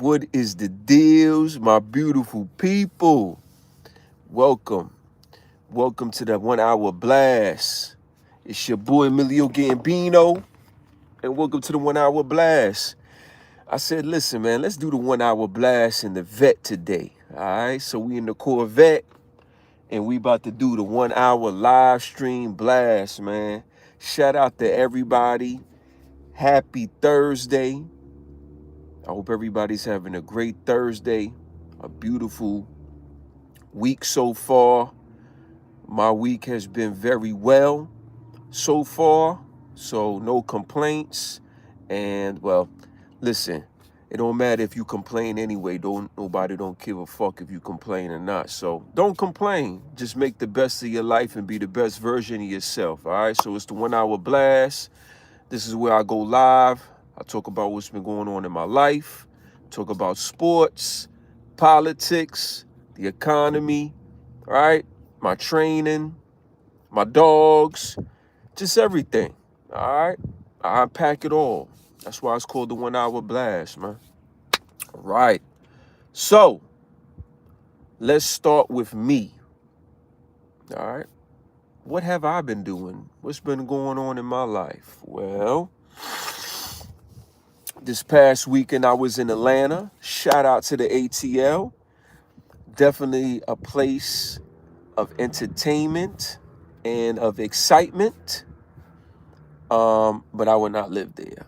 What is the deals, my beautiful people? Welcome. Welcome to the 1 hour blast. It's your boy Emelio Duran, and welcome to the 1 hour blast. I said, listen, man, let's do the 1 hour blast in the vet today. All right, so we in the Corvette, and we about to do the 1 hour live stream blast, man. Shout out to everybody. Happy Thursday. I hope everybody's having a great Thursday, a beautiful week so far. My week has been very well so far, so no complaints. And well, listen, it don't matter if you complain anyway. Nobody don't give a fuck if you complain or not. So don't complain. Just make the best of your life and be the best version of yourself. All right. So it's the 1 hour blast. This is where I go live. I talk about what's been going on in my life. Talk about sports, politics, the economy, right? My training, my dogs, just everything. All right. I unpack it all. That's why it's called the 1 hour blast, man. All right. So let's start with me. All right. What have I been doing? What's been going on in my life? Well, this past weekend I was in Atlanta. Shout out to the ATL. Definitely a place of entertainment and of excitement. But I would not live there.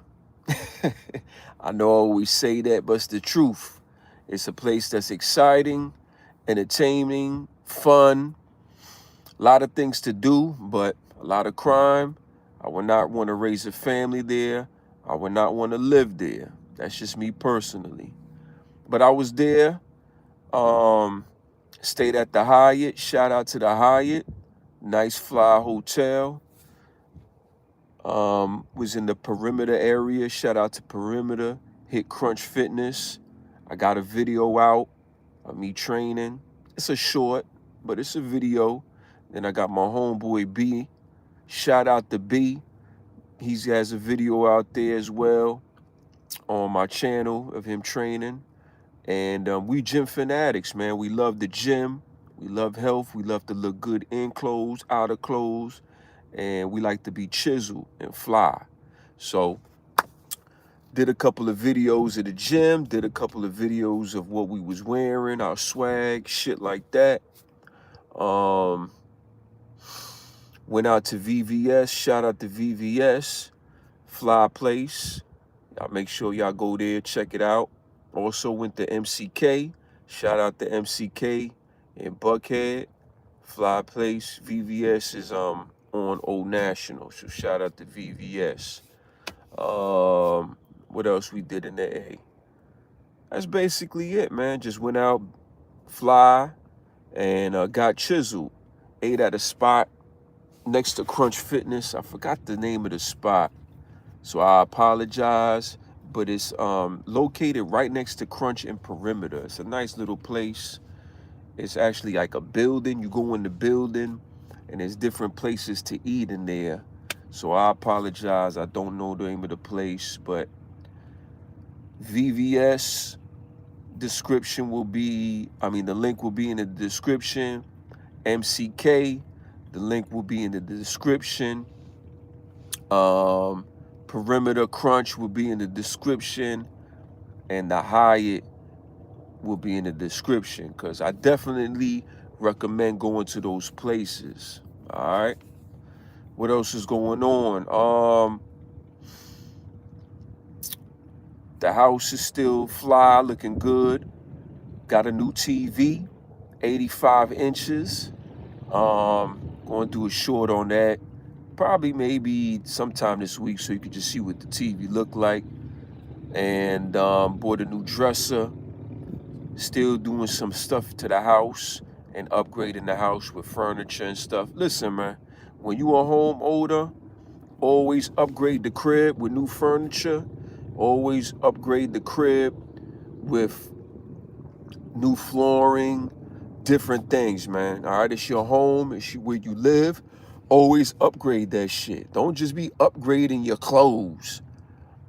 I know I always say that, but it's the truth. It's a place that's exciting, entertaining, fun, a lot of things to do, but a lot of crime. I would not want to raise a family there. I would not want to live there. That's just me personally. But I was there, stayed at the Hyatt. Shout out to the Hyatt. Nice fly hotel. Was in the perimeter area. Shout out to Perimeter. Hit Crunch Fitness. I got a video out of me training. It's a short, but it's a video. Then I got my homeboy B. Shout out to B. He has a video out there as well on my channel of him training. And we gym fanatics, man. We love the gym. We love health. We love to look good in clothes, out of clothes. And we like to be chiseled and fly. So did a couple of videos at the gym, did a couple of videos of what we was wearing, our swag, shit like that. Went out to VVS, shout out to VVS, fly place. Y'all make sure y'all go there, check it out. Also went to MCK, shout out to MCK in Buckhead, fly place. VVS is on Old National, so shout out to VVS. What else we did in the A? That's basically it, man. Just went out, fly, and got chiseled. Ate at a spot next to Crunch Fitness. I forgot the name of the spot, so I apologize. But it's located right next to Crunch and Perimeter. It's a nice little place. It's actually like a building. You go in the building, and there's different places to eat in there. So I apologize. I don't know the name of the place, but VVS description will be, the link will be in the description. MCK, the link will be in the description. Perimeter Crunch will be in the description. And the Hyatt will be in the description, because I definitely recommend going to those places. All right. What else is going on? The house is still fly, looking good. Got a new TV, 85 inches. Going to do a short on that. Probably maybe sometime this week, so you can just see what the TV look like. And bought a new dresser. Still doing some stuff to the house and upgrading the house with furniture and stuff. Listen, man, when you are home older, always upgrade the crib with new furniture. Always upgrade the crib with new flooring, different things, man. All right, it's your home, it's where you live. Always upgrade that shit. Don't just be upgrading your clothes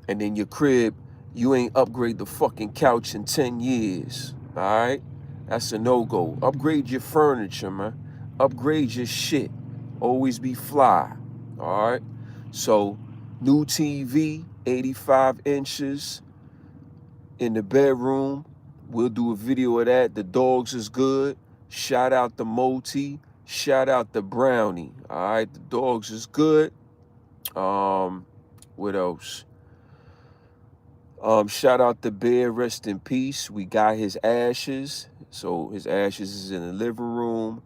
and then your crib, You ain't upgrade the fucking couch in 10 years, all right? That's a no-go. Upgrade your furniture, man. Upgrade your shit. Always be fly, all right? So, new TV, 85 inches in the bedroom. We'll do a video of that. The dogs is good. Shout out to Moti. Shout out to Brownie, all right? The dogs is good. What else? Shout out to Bear, rest in peace. We got his ashes. So his ashes is in the living room.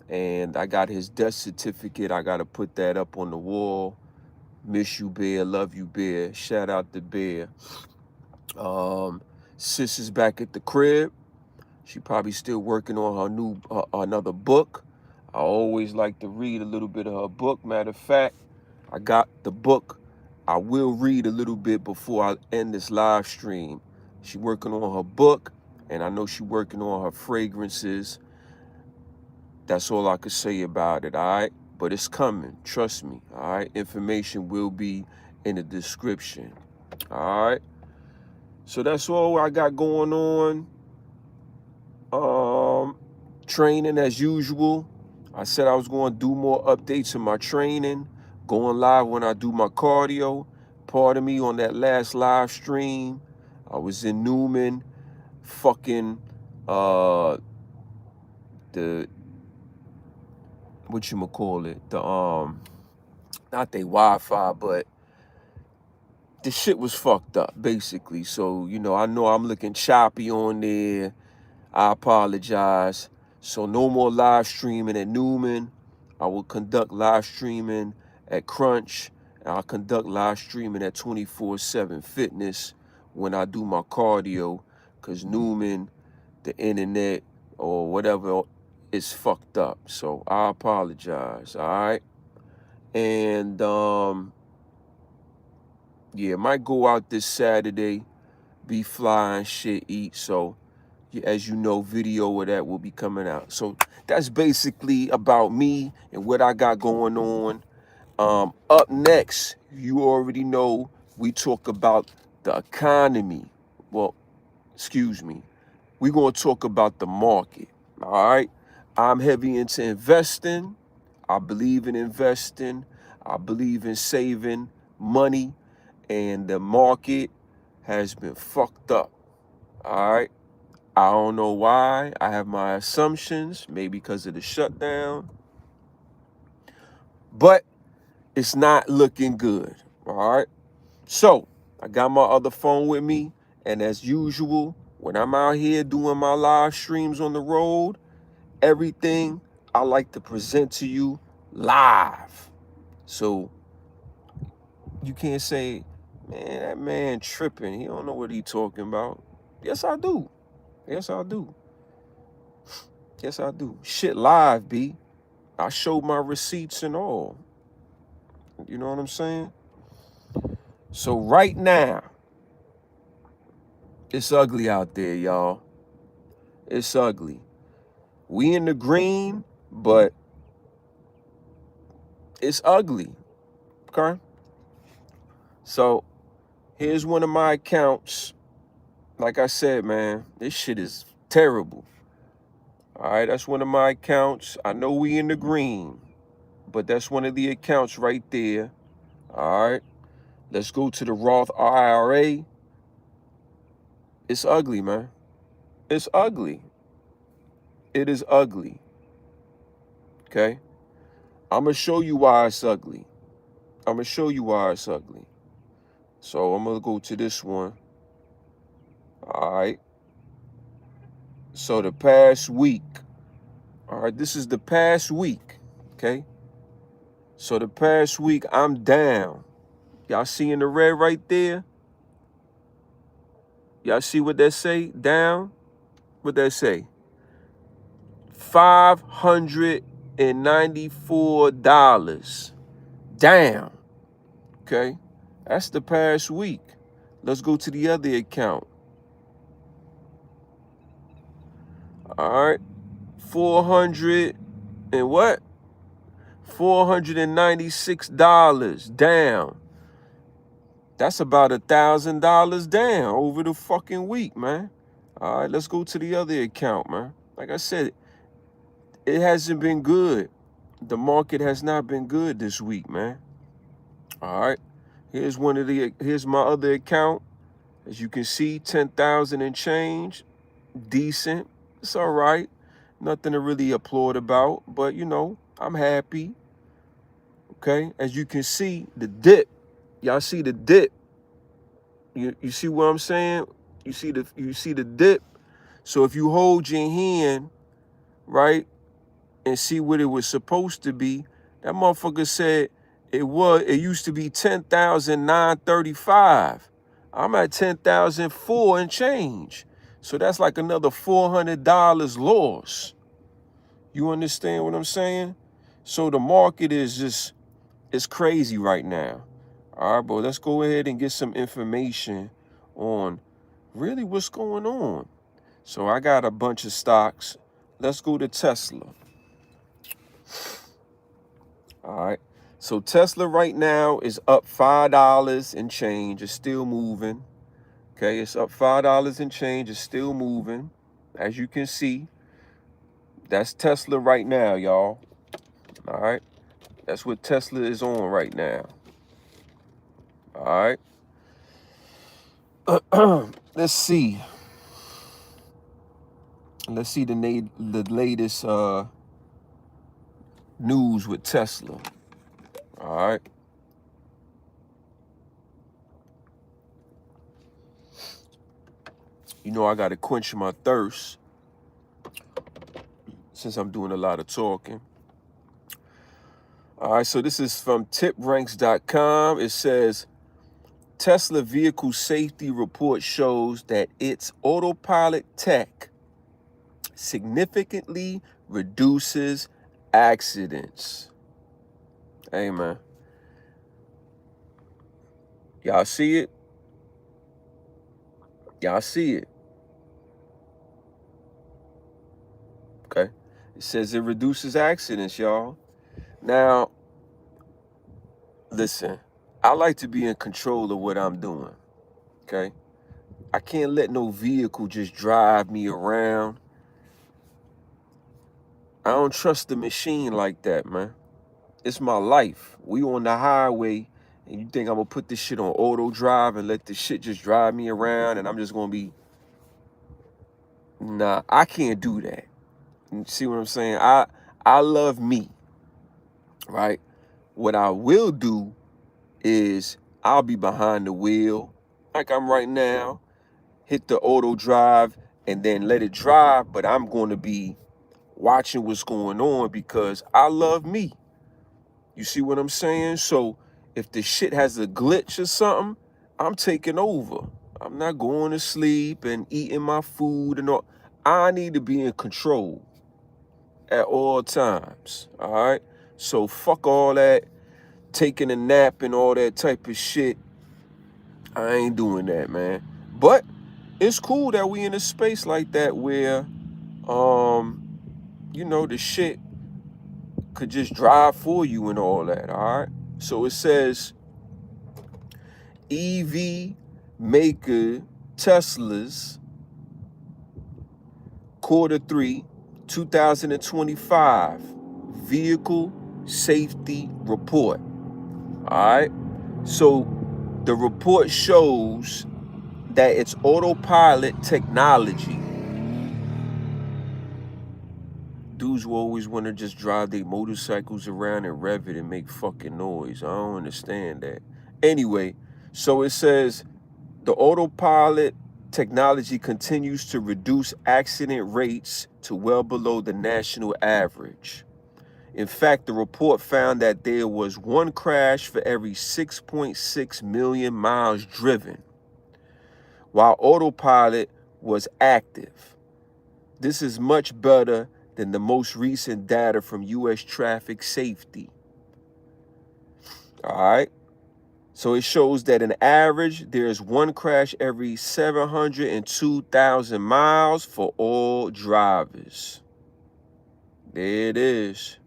And I got his death certificate. I got to put that up on the wall. Miss you, Bear. Love you, Bear. Shout out to Bear. Sis is back at the crib. She probably still working on her new, another book. I always like to read a little bit of her book. Matter of fact, I got the book. I will read a little bit before I end this live stream. She working on her book, and I know she working on her fragrances. That's all I could say about it, all right? But it's coming, trust me, all right? Information will be in the description, all right? So that's all I got going on. Training as usual. I said I was going to do more updates in my training. Going live when I do my cardio. Pardon me, on that last live stream, I was in Newman, fucking, the, whatchamacallit, not they Wi-Fi, but the shit was fucked up, basically. So, you know I'm looking choppy on there. I apologize. So no more live streaming at Newman. I will conduct live streaming at Crunch. And I'll conduct live streaming at 24/7 Fitness when I do my cardio. Because Newman, the internet, or whatever is fucked up. So I apologize, all right? And, yeah, might go out this Saturday, be flying shit, eat. So, as you know, video of that will be coming out. So that's basically about me and what I got going on. Up next, you already know, we talk about the economy. Well, excuse me. We're going to talk about the market, all right? I'm heavy into investing. I believe in investing. I believe in saving money. And the market has been fucked up, all right? I don't know why. I have my assumptions, maybe because of the shutdown. But it's not looking good, all right? So I got my other phone with me. And as usual, when I'm out here doing my live streams on the road, everything I like to present to you live. So you can't say, man, that man tripping. He don't know what he talking about. Yes, I do. Yes, I do. Yes, I do. Shit live, B. I showed my receipts and all. You know what I'm saying? So right now, it's ugly out there, y'all. It's ugly. We in the green, but it's ugly, okay? So here's one of my accounts. Like I said, man, this shit is terrible. All right, that's one of my accounts. I know we in the green, but that's one of the accounts right there. All right, let's go to the Roth IRA. It's ugly, man. It's ugly. It is ugly. Okay? I'm going to show you why it's ugly. I'm going to show you why it's ugly. So I'm going to go to this one. All right. So the past week. All right, this is the past week. Okay? So the past week, I'm down. Y'all see in the red right there? Y'all see what that say? Down? What that say? $594 down. Okay, that's the past week. Let's go to the other account. All right, 400 and what? $496 down. That's about $1,000 down over the fucking week, man. All right, let's go to the other account, man. Like I said, it hasn't been good. The market has not been good this week, man. All right. Here's my other account. As you can see, 10,000 and change. Decent. It's all right. Nothing to really applaud about, but you know, I'm happy. Okay. As you can see, the dip. Y'all see the dip. You see what I'm saying? You see the dip. So if you hold your hand, right, and see what it was supposed to be, that motherfucker said it used to be 10,935. I'm at 10,004 and change. So that's like another $400 loss. You understand what I'm saying? So the market is crazy right now. All right, but let's go ahead and get some information on really what's going on. So I got a bunch of stocks. Let's go to Tesla. All right. So Tesla right now is up $5 and change. It's still moving. Okay, it's up $5 and change. It's still moving. As you can see, that's Tesla right now, y'all. All right. That's what Tesla is on right now. All right. Let's see. Let's see the latest news with Tesla. All right. You know I got to quench my thirst since I'm doing a lot of talking. All right, so this is from tipranks.com. It says, Tesla vehicle safety report shows that its autopilot tech significantly reduces accidents. Hey, man. Y'all see it? Y'all see it? Okay. It says it reduces accidents, y'all. Now, listen, I like to be in control of what I'm doing, okay? I can't let no vehicle just drive me around. I don't trust the machine like that, man. It's my life. We on the highway, and you think I'm gonna put this shit on auto drive and let this shit just drive me around and I'm just gonna be... Nah, I can't do that. You see what I'm saying? I love me, right? What I will do is I'll be behind the wheel like I'm right now, hit the auto drive and then let it drive, but I'm going to be watching what's going on because I love me. You see what I'm saying? So if the shit has a glitch or something, I'm taking over. I'm not going to sleep and eating my food and all. I need to be in control at all times, all right? So fuck all that, taking a nap and all that type of shit. I ain't doing that, man. But it's cool that we in a space like that where, you know, the shit could just drive for you and all that, all right? So it says EV maker Tesla's Q3 2025 vehicle safety report. All right. So the report shows that its autopilot technology. Dudes will always want to just drive their motorcycles around and rev it and make fucking noise. I don't understand that. Anyway, so it says the autopilot technology continues to reduce accident rates to well below the national average. In fact, the report found that there was one crash for every 6.6 million miles driven, while autopilot was active. This is much better than the most recent data from U.S. traffic safety. All right. So it shows that on average, there's one crash every 702,000 miles for all drivers. There it is.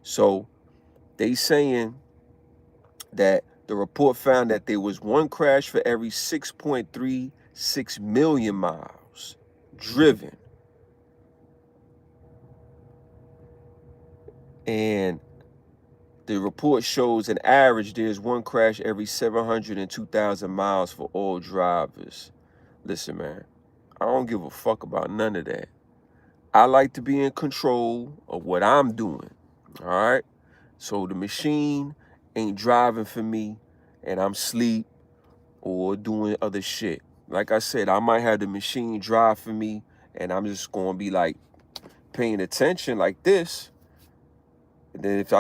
So they saying that The report found that there was one crash for every 6.36 million miles driven. And the report shows an average there's one crash every 702,000 miles for all drivers. Listen, man, I don't give a fuck about none of that. I like to be in control of what I'm doing, all right? So the machine ain't driving for me and I'm asleep or doing other shit. Like I said, I might have the machine drive for me and I'm just going to be like paying attention like this. And then if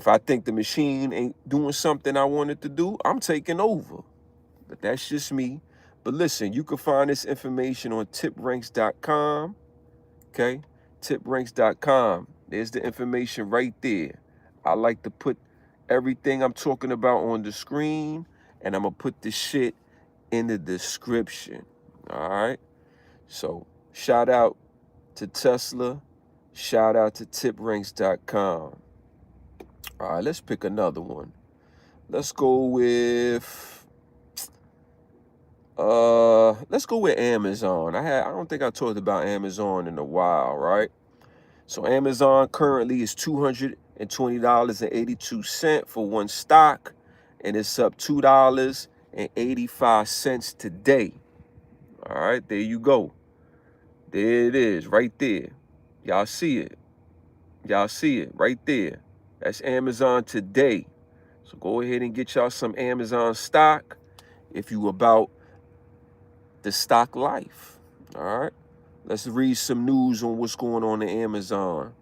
I think the machine ain't doing something I want it to do, I'm taking over. But that's just me. But listen, you can find this information on tipranks.com. Okay? Tipranks.com. There's the information right there. I like to put everything I'm talking about on the screen, and I'm going to put this shit in the description. All right? So, shout out to Tesla. Shout out to tipranks.com. All right, let's pick another one. Let's go with Amazon. I don't think I talked about Amazon in a while, right? So Amazon currently is $220.82 for one stock, and it's up $2.85 today. All right, there you go. There it is, right there. Y'all see it. Y'all see it right there. That's Amazon today. So go ahead and get y'all some Amazon stock if you about the stock life. All right. Let's read some news on what's going on in Amazon.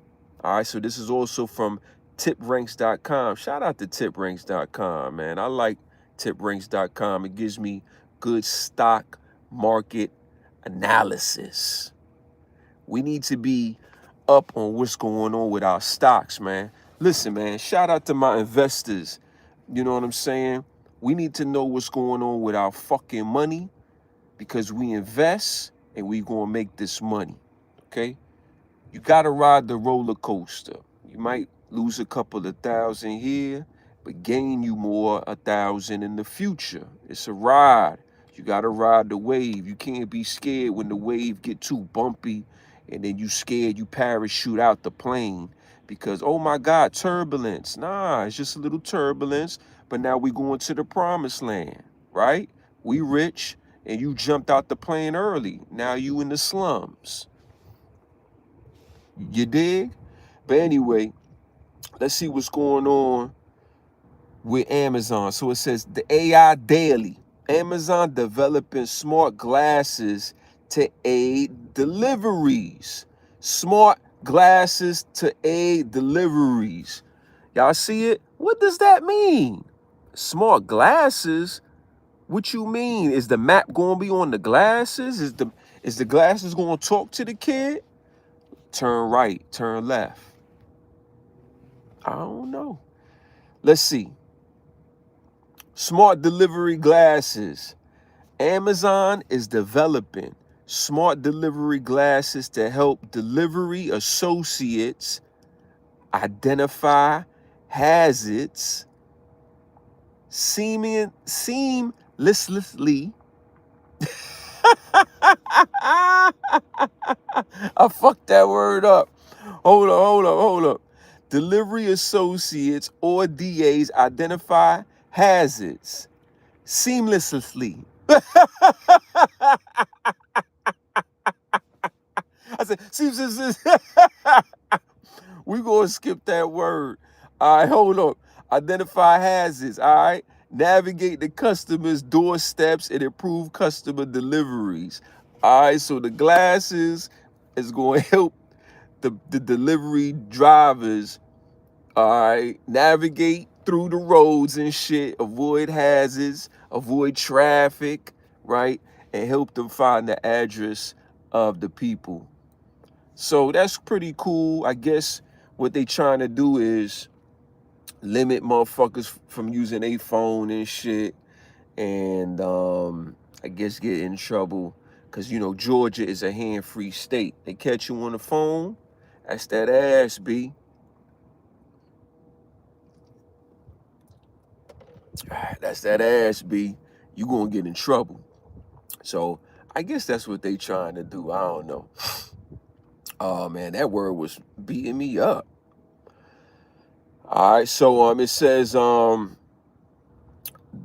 All right. So this is also from tipranks.com. Shout out to tipranks.com, man. I like tipranks.com. It gives me good stock market analysis. We need to be up on what's going on with our stocks, man. Listen, man, shout out to my investors. You know what I'm saying? We need to know what's going on with our fucking money because we invest and we gonna make this money, okay? You gotta ride the roller coaster. You might lose a couple of thousand here, but gain you more 1,000 in the future. It's a ride. You gotta ride the wave. You can't be scared when the wave get too bumpy and then you scared you parachute out the plane because, oh my God, turbulence. Nah, it's just a little turbulence, but now we going to the promised land, right? We rich and you jumped out the plane early. Now you in the slums. You dig? But anyway, let's see what's going on with Amazon. So it says the AI Daily. Amazon developing smart glasses to aid deliveries. Smart glasses to aid deliveries. Y'all see it? What does that mean? Smart glasses? What you mean? Is the map going to be on the glasses? Is the glasses going to talk to the kid? Turn right, turn left. I don't know. Let's see. Smart delivery glasses. Amazon is developing smart delivery glasses to help delivery associates identify hazards seamlessly. I fucked that word up. Hold up. Delivery associates or DAs identify hazards seamlessly. I said, we gonna skip that word. All right, hold up. Identify hazards, all right? Navigate the customer's doorsteps and improve customer deliveries. All right, so the glasses is going to help the delivery drivers, all right, navigate through the roads and shit, avoid hazards, avoid traffic, right? And help them find the address of the people. So that's pretty cool. I guess what they trying to do is limit motherfuckers from using a phone and shit. And I guess get in trouble. Because, you know, Georgia is a hand-free state. They catch you on the phone, that's that ass, B. That's that ass, B. You gonna get in trouble. So I guess that's what they trying to do. I don't know. Oh man, that word was beating me up. All right, so it says the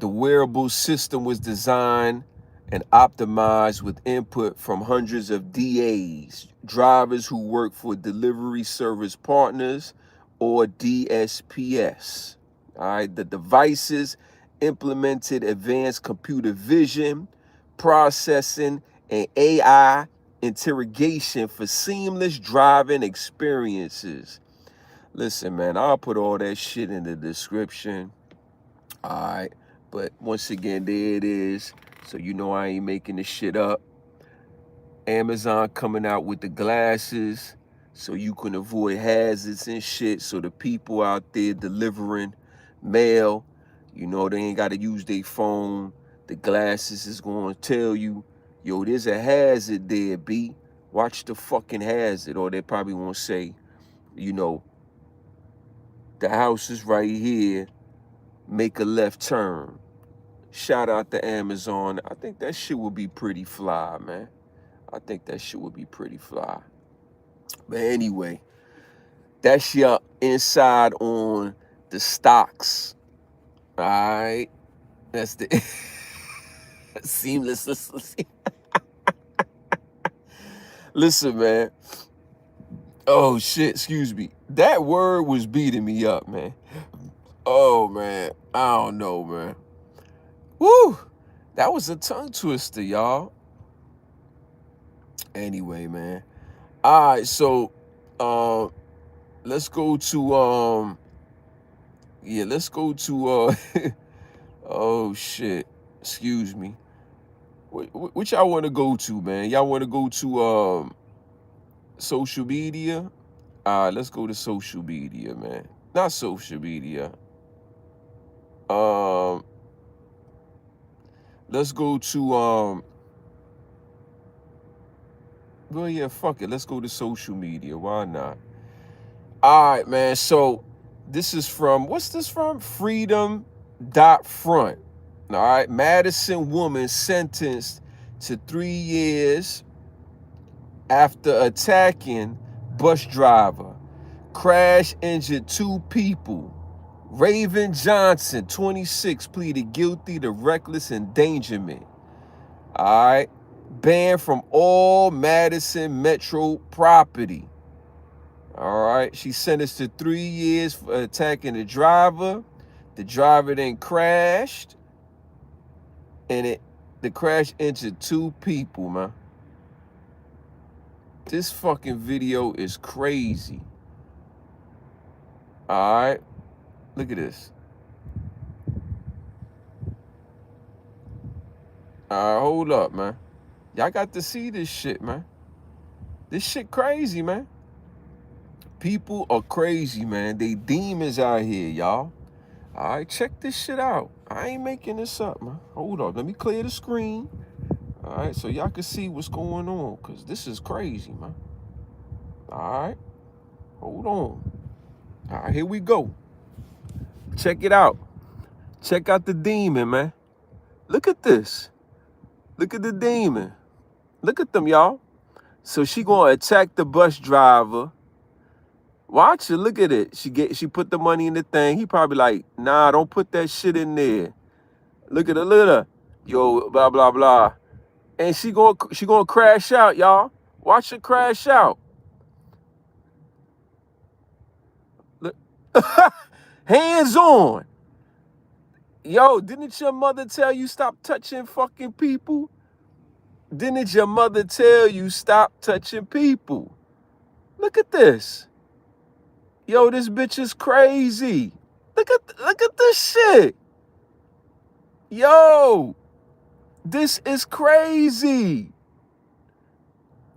wearable system was designed and optimized with input from hundreds of DAs, drivers who work for delivery service partners or DSPS. All right, the devices implemented advanced computer vision, processing, and AI interrogation for seamless driving experiences. Listen, man, I'll put all that shit in the description. All right. But once again, there it is. So you know I ain't making this shit up. Amazon coming out with the glasses so you can avoid hazards and shit. So the people out there delivering mail, you know, they ain't got to use their phone. The glasses is going to tell you, yo, there's a hazard there, B. Watch the fucking hazard. Or they probably won't say, you know, the house is right here. Make a left turn. Shout out to Amazon. I think that shit would be pretty fly, man. I think that shit would be pretty fly. But anyway, that's your inside on the stocks. All right. That's the seamless. Listen, man. Oh, shit. Excuse me. That word was beating me up, man. Oh, man. I don't know, man. Woo. That was a tongue twister, y'all. Anyway, man. All right, so let's go to let's go to oh shit. Excuse me. Which y'all want to go to, man? Y'all want to go to social media? Let's go to social media, man. Not social media. Let's go to well, yeah, fuck it. Let's go to social media. Why not? All right, man. So this is from, what's this from? Freedom.front. All right. Madison woman sentenced to 3 years after attacking bus driver. Crash injured 2 people. Raven Johnson, 26, pleaded guilty to reckless endangerment. All right. Banned from all Madison Metro property. All right. She sentenced to 3 years for attacking the driver. The driver then crashed. And the crash injured 2 people, man. This fucking video is crazy. All right. Look at this. All right, hold up, man. Y'all got to see this shit, man. This shit crazy, man. People are crazy, man. They demons out here, y'all. All right, check this shit out. I ain't making this up, man. Hold up. Let me clear the screen. All right, so y'all can see what's going on, because this is crazy, man. All right. Hold on. All right, here we go. Check it out. Check out the demon, man. Look at this. Look at the demon. Look at them, y'all. So she gonna attack the bus driver. Watch it. Look at it. She put the money in the thing. He probably like, nah, don't put that shit in there. Look at her. Look at her. Yo, blah blah blah. And she gonna crash out, y'all. Watch her crash out. Look. Hands on. Yo, didn't your mother tell you stop touching fucking people? Didn't your mother tell you stop touching people? Look at this. Yo, this bitch is crazy. Look at this shit. Yo, this is crazy.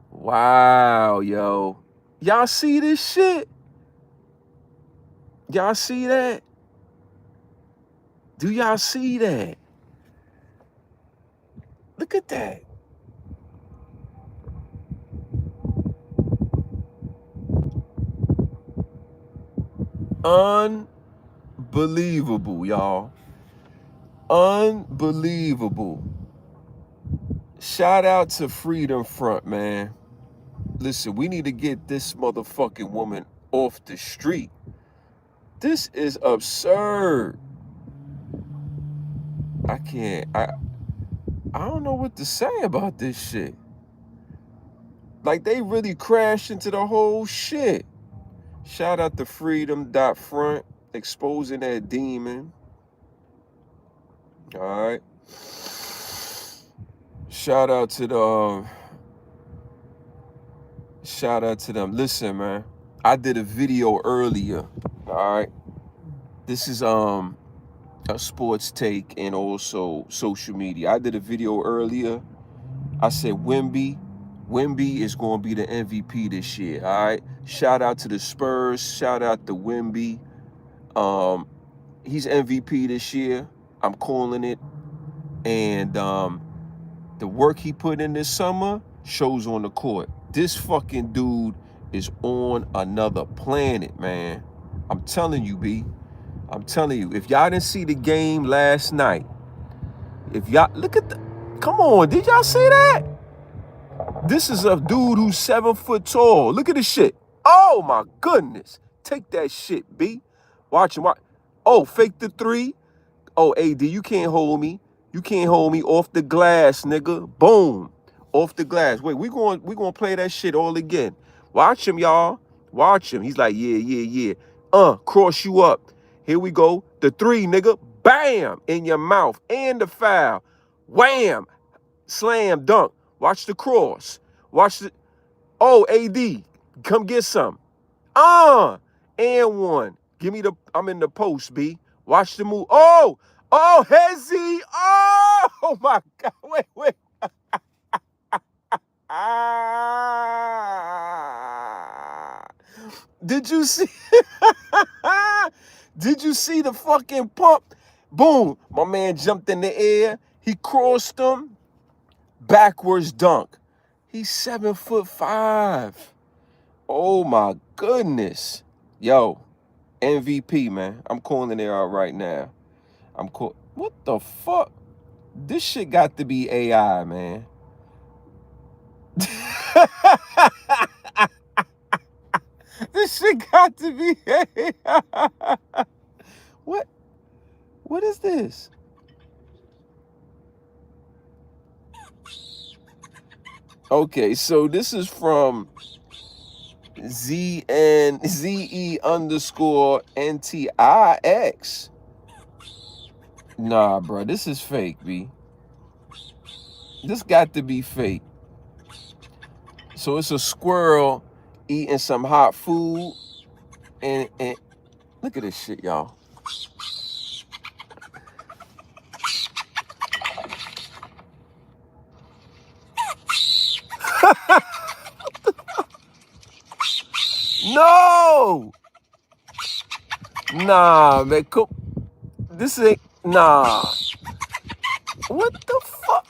Wow, yo. Y'all see this shit? Y'all see that? Do y'all see that? Look at that. Unbelievable, y'all. Unbelievable. Shout out to Freedom Front, man. Listen, we need to get this motherfucking woman off the street. This is absurd. I don't know what to say about this shit. Like, they really crashed into the whole shit. Shout out to Freedom.Front, exposing that demon. All right. Shout out to them. Listen, man. I did a video earlier. All right. This is a sports take and also social media. I did a video earlier. I said Wemby is going to be the MVP this year. All right. Shout out to the Spurs. Shout out to Wemby. He's MVP this year. I'm calling it. And the work he put in this summer shows on the court. This fucking dude is on another planet, man. I'm telling you, B. I'm telling you. If y'all didn't see the game last night, if y'all look at come on, did y'all see that? This is a dude who's 7 foot tall. Look at this shit. Oh my goodness. Take that shit, B. Watch him. Oh, fake the three. Oh, AD, you can't hold me. You can't hold me off the glass, nigga. Boom. Off the glass. Wait, we going play that shit all again. Watch him, y'all. Watch him. He's like, yeah. Cross you up. Here we go. The three, nigga. Bam. In your mouth. And the foul. Wham. Slam dunk. Watch the cross. Watch the... Oh, AD. Come get some. And one. Give me the... I'm in the post, B. Watch the move. Oh, Hezzy. Oh, my God. Wait. Did you see? Did you see the fucking pump? Boom. My man jumped in the air. He crossed him. Backwards dunk. He's 7'5". Oh, my goodness. Yo, MVP, man. I'm calling it out right now. What the fuck? This shit got to be AI, man. This shit got to be AI. What is this? Okay, so this is from ZE_NTIX. Nah, bro, this is fake, B. This got to be fake. So it's a squirrel eating some hot food, and look at this shit, y'all. No! Nah, man, this ain't, nah. What the fuck?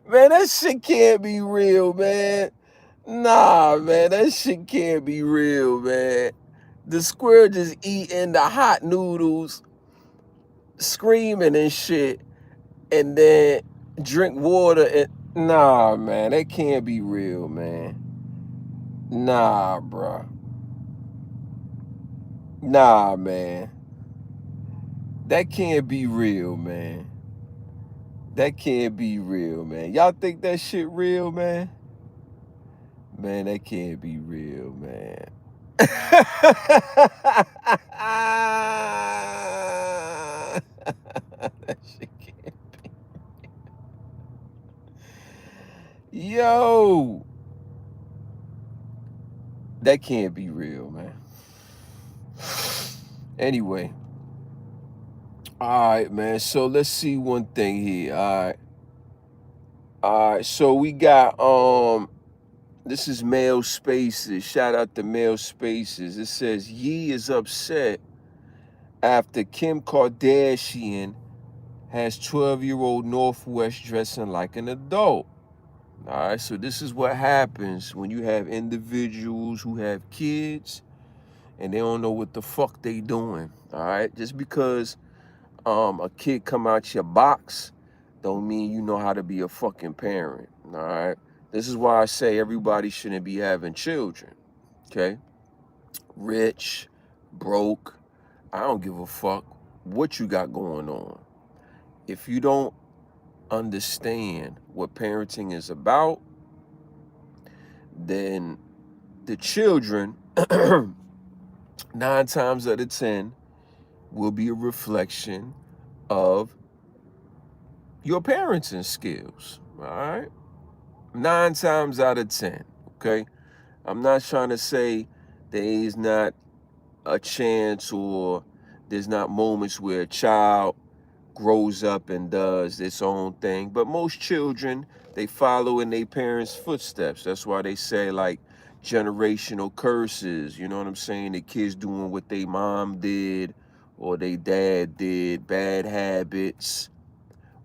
Man, that shit can't be real, man. Nah, man, that shit can't be real, man. The squirrel just eating the hot noodles, screaming and shit, and then drink water. And nah, man, that can't be real, man. Nah, bro. Nah, man. That can't be real, man. That can't be real, man. Y'all think that shit real, man? Man, that can't be real, man. That shit can't be. Yo. That can't be real, man. Anyway. All right, man. So let's see one thing here. All right. So we got this is Male Spaces. Shout out to Male Spaces. It says Yee is upset after Kim Kardashian has 12-year-old Northwest dressing like an adult. All right, so this is what happens when you have individuals who have kids and they don't know what the fuck they doing. All right, just because a kid come out your box don't mean you know how to be a fucking parent. All right, this is why I say everybody shouldn't be having children. Okay, rich, broke, I don't give a fuck what you got going on. If you don't understand what parenting is about, then the children, 9 times out of 10, will be a reflection of your parenting skills. All right? 9 times out of 10. Okay? I'm not trying to say there is not a chance or there's not moments where a child grows up and does its own thing, but most children, they follow in their parents' footsteps. That's why they say like generational curses, you know what I'm saying? The kids doing what they mom did or they dad did, bad habits,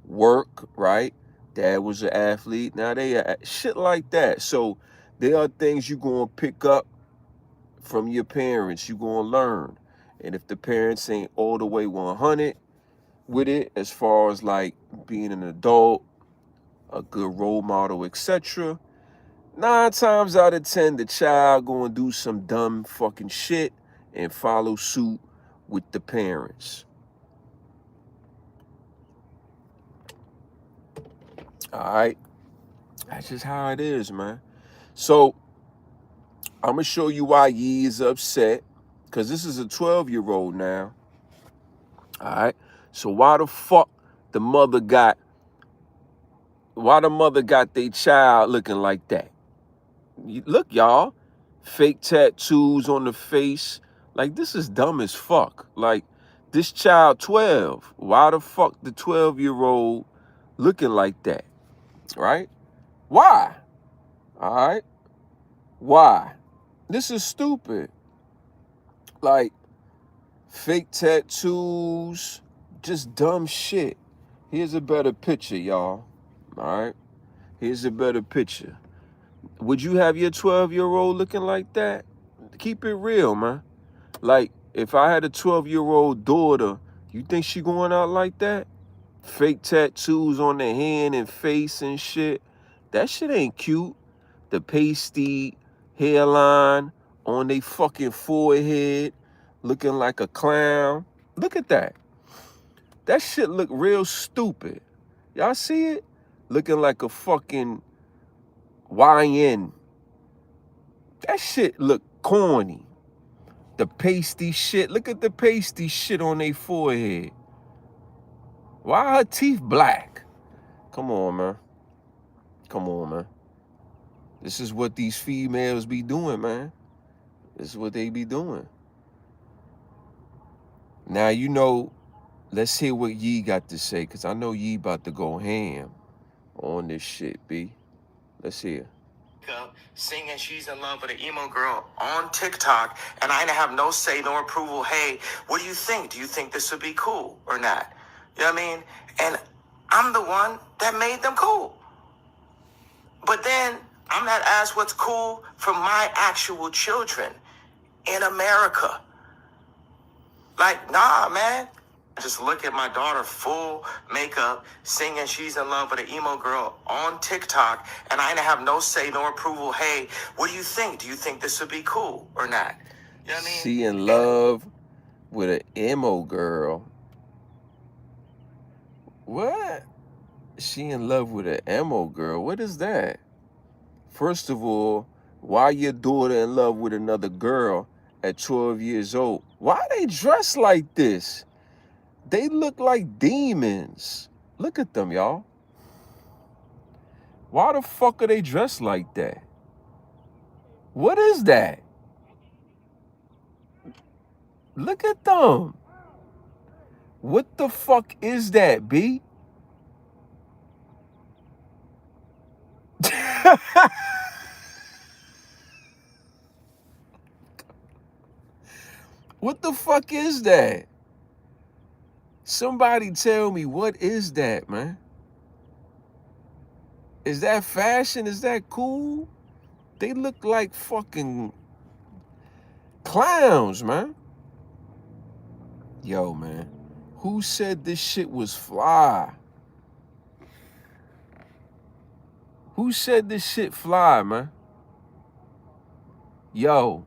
work, right? Dad was an athlete, now they shit like that. So there are things you're going to pick up from your parents, you're going to learn. And if the parents ain't all the way 100 with it, as far as like being an adult, a good role model, etc., 9 times out of 10, the child gonna do some dumb fucking shit and follow suit with the parents. All right, that's just how it is, man. So I'm gonna show you why Yee is upset, because this is a 12-year-old now. All right, so why the fuck the mother got their child looking like that? Look, y'all, fake tattoos on the face. Like, this is dumb as fuck. Like, this child 12. Why the fuck the 12-year-old looking like that? Right? Why? All right? Why? This is stupid. Like, fake tattoos, just dumb shit. Here's a better picture, y'all. All right? Here's a better picture. Would you have your 12-year-old looking like that? Keep it real, man. Like, if I had a 12-year-old daughter, you think she going out like that? Fake tattoos on the hand and face and shit. That shit ain't cute. The pasty hairline on they fucking forehead, looking like a clown. Look at that. That shit look real stupid. Y'all see it? Looking like a fucking YN. That shit look corny. The pasty shit. Look at the pasty shit on their forehead. Why are her teeth black? Come on, man. Come on, man. This is what these females be doing, man. This is what they be doing. Now, you know, let's hear what Yee got to say, because I know Yee about to go ham on this shit, B. Let's hear. Singing she's in love with an emo girl on TikTok, and I have no say nor approval. Hey, what do you think? Do you think this would be cool or not? You know what I mean? And I'm the one that made them cool. But then I'm not asked what's cool for my actual children in America. Like, nah, man. Just look at my daughter full makeup singing she's in love with an emo girl on TikTok, and I have no say nor approval. Hey, what do you think? Do you think this would be cool or not? You know what I mean? She in love with an emo girl. What? She in love with an emo girl? What is that? First of all, why your daughter in love with another girl at 12 years old? Why they dressed like this? They look like demons. Look at them, y'all. Why the fuck are they dressed like that? What is that? Look at them. What the fuck is that, B? What the fuck is that? Somebody tell me, what is that, man? Is that fashion? Is that cool? They look like fucking clowns, man. Yo, man. Who said this shit was fly? Who said this shit fly, man? Yo,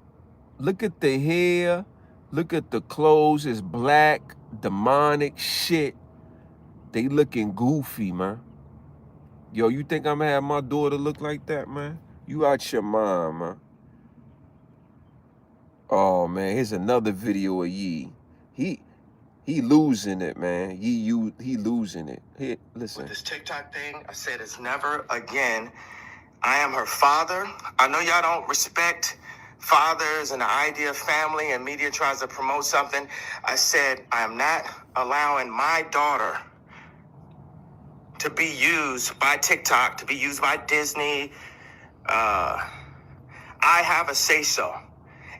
look at the hair. Look at the clothes. It's black, demonic shit. They looking goofy, man. Yo, you think I'm gonna have my daughter look like that, man? You out your mind, man. Oh, man, here's another video of Yee. He losing it, man. He losing it. Here, listen. With this TikTok thing, I said it's never again. I am her father. I know y'all don't respect fathers and the idea of family, and media tries to promote something. I said I am not allowing my daughter to be used by TikTok, to be used by Disney. I have a say-so.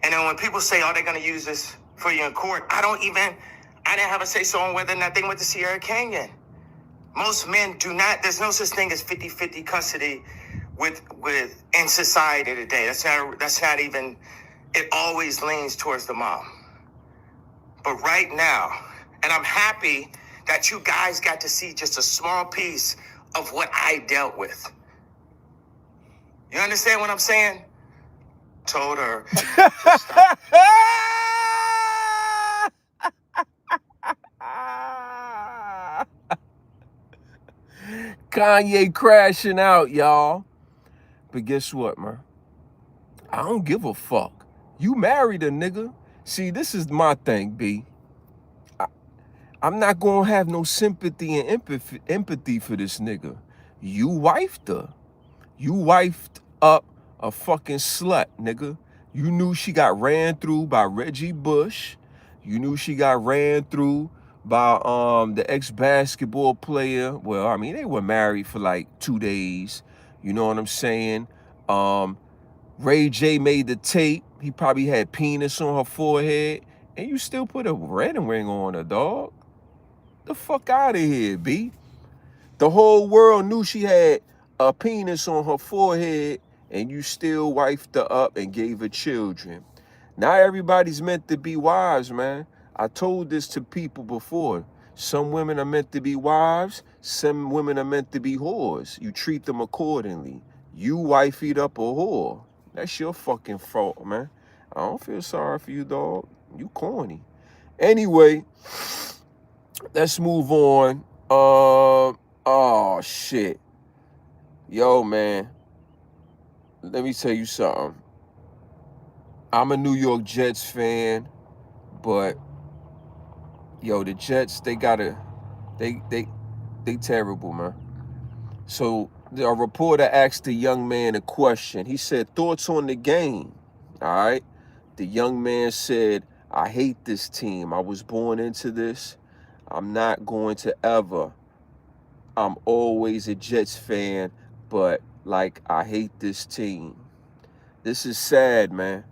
And then when people say, oh, they're going to use this for you in court, I didn't have a say-so on whether or not they went to Sierra Canyon. Most men do not, there's no such thing as 50-50 custody with in society today. That's not even, it always leans towards the mom. But right now, and I'm happy that you guys got to see just a small piece of what I dealt with. You understand what I'm saying? Told her to stop. Kanye crashing out, y'all. But guess what, man? I don't give a fuck. You married a nigga. See, this is my thing, B. I'm not gonna have no sympathy and empathy for this nigga. You wifed her. You wifed up a fucking slut, nigga. You knew she got ran through by Reggie Bush. You knew she got ran through by the ex-basketball player. Well, I mean, they were married for like 2 days. You know what I'm saying? Ray J made the tape. He probably had penis on her forehead. And you still put a wedding ring on her, dog. The fuck out of here, B. The whole world knew she had a penis on her forehead, and you still wifed her up and gave her children. Now everybody's meant to be wives, man. I told this to people before. Some women are meant to be wives. Some women are meant to be whores. You treat them accordingly. You wifed up a whore. That's your fucking fault, man. I don't feel sorry for you, dog. You corny. Anyway, let's move on. Oh, shit. Yo, man. Let me tell you something. I'm a New York Jets fan, but yo, the Jets, they terrible, man. So a reporter asked the young man a question. He said, thoughts on the game? All right. The young man said, I hate this team. I was born into this. I'm not going to ever. I'm always a Jets fan, but like, I hate this team. This is sad, man.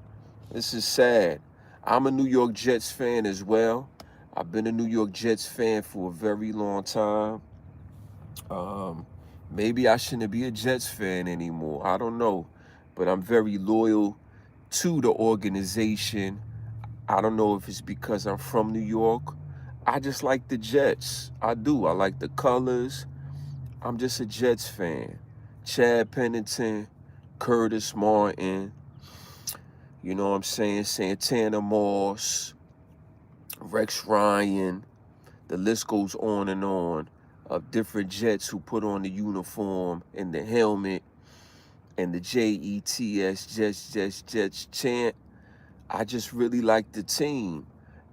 This is sad. I'm a New York Jets fan as well. I've been a New York Jets fan for a very long time. Maybe I shouldn't be a Jets fan anymore. I don't know. But I'm very loyal to the organization. I don't know if it's because I'm from New York. I just like the Jets. I do. I like the colors. I'm just a Jets fan. Chad Pennington, Curtis Martin, you know what I'm saying? Santana Moss, Rex Ryan. The list goes on and on of different Jets who put on the uniform and the helmet and the JETS, Jets chant. I just really like the team.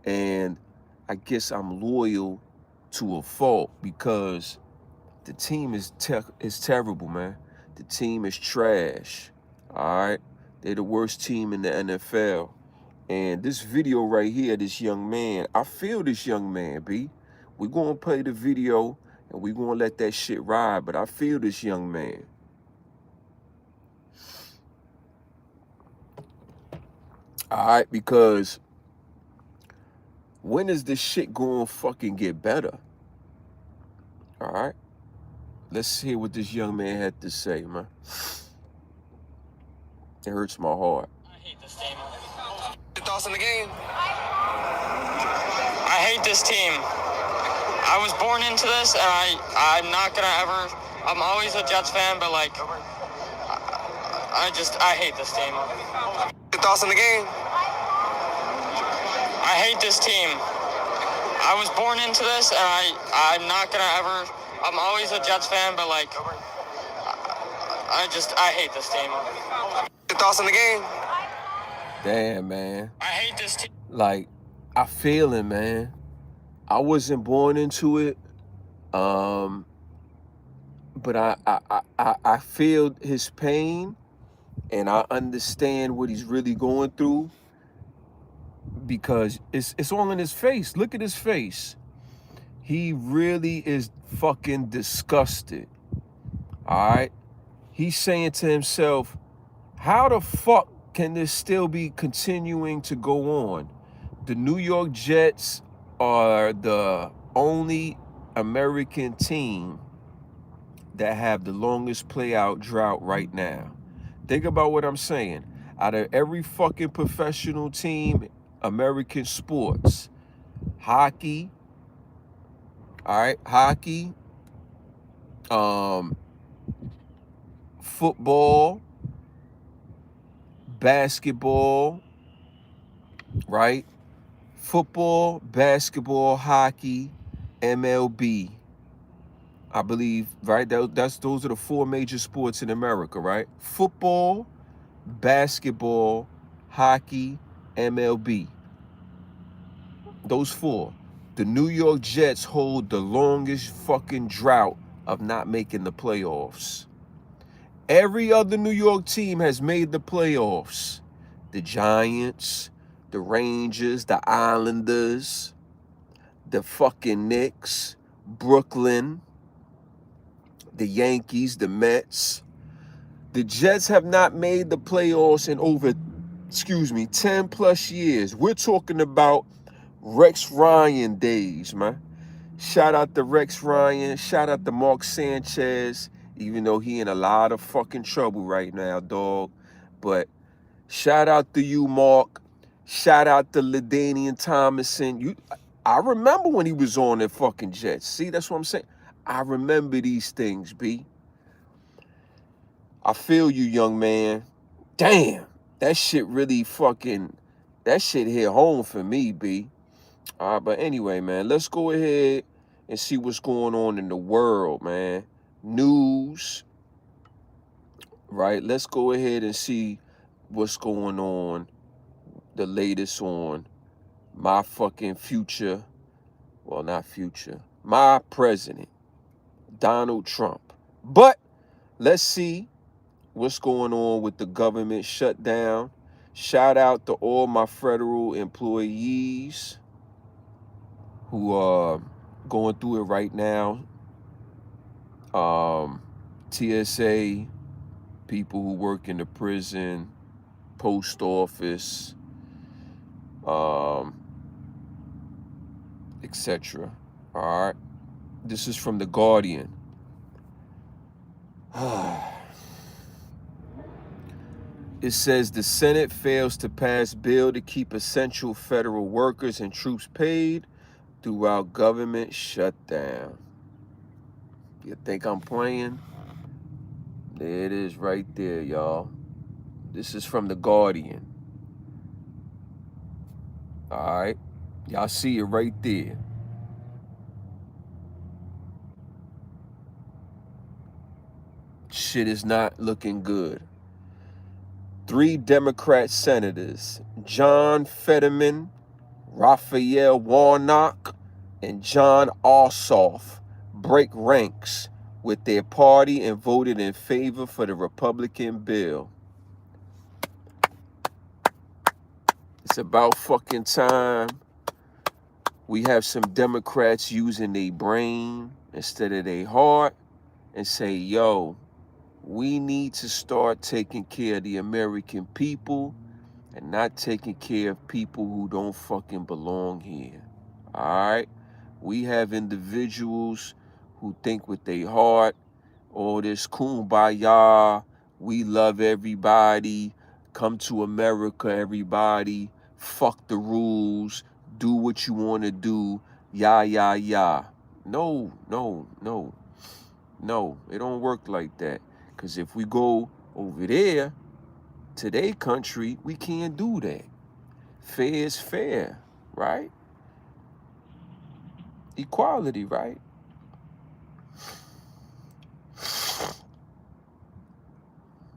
And I guess I'm loyal to a fault because the team is terrible, man. The team is trash, all right? They're the worst team in the NFL. And this video right here, this young man, I feel this young man, B. We're going to play the video, and we're going to let that shit ride, but I feel this young man. All right, because When is this shit going to fucking get better? All right. Let's hear what this young man had to say, man. It hurts my heart. I hate this team. Your thoughts on the game? I hate this team. I was born into this, and I'm not gonna ever. I'm always a Jets fan, but like, I hate this team. Your thoughts on the game? I hate this team. I was born into this, and I'm not gonna ever. I'm always a Jets fan, but like, I hate this team. Your thoughts on the game? Damn, man. I hate this team. Like, I feel it, man. I wasn't born into it, but I feel his pain, and I understand what he's really going through, because it's all in his face. Look at his face. He really is fucking disgusted. All right? He's saying to himself, how the fuck can this still be continuing to go on? The New York Jets are the only American team that have the longest playout drought right now. Think about what I'm saying. Out of every fucking professional team, American sports, hockey, all right, hockey, football, basketball, right? Football, basketball, hockey, MLB, I believe, right? Those are the four major sports in America, right? Football, basketball, hockey, MLB. Those four. The New York Jets hold the longest fucking drought of not making the playoffs. Every other New York team has made the playoffs. The Giants, the Rangers, the Islanders, the fucking Knicks, Brooklyn, the Yankees, the Mets. The Jets have not made the playoffs in over, 10 plus years. We're talking about Rex Ryan days, man. Shout out to Rex Ryan. Shout out to Mark Sanchez, even though he in a lot of fucking trouble right now, dog. But shout out to you, Mark. Shout out to LaDainian Tomlinson. I remember when he was on the fucking Jets. See, that's what I'm saying. I remember these things, B. I feel you, young man. Damn, that shit really fucking, that shit hit home for me, B. All right, but anyway, man, let's go ahead and see what's going on in the world, man. News, right? Let's go ahead and see what's going on, the latest on my fucking future, well, not future, my president, Donald Trump. But let's see what's going on with the government shutdown. Shout out to all my federal employees who are going through it right now. TSA, people who work in the prison, post office, etc. All right. This is from The Guardian. It says the Senate fails to pass bill to keep essential federal workers and troops paid throughout government shutdown. You think I'm playing? There it is right there, y'all. This is from The Guardian. All right. Y'all see it right there. Shit is not looking good. 3 Democrat senators, John Fetterman, Raphael Warnock, and John Ossoff, break ranks with their party and voted in favor for the Republican bill. It's about fucking time we have some Democrats using their brain instead of their heart and say, yo, we need to start taking care of the American people and not taking care of people who don't fucking belong here. All right? We have individuals who think with their heart, all this kumbaya, we love everybody, come to America, everybody, fuck the rules, do what you want to do, yah. No, it don't work like that. Because if we go over there to their country, we can't do that. Fair is fair, right? Equality, right?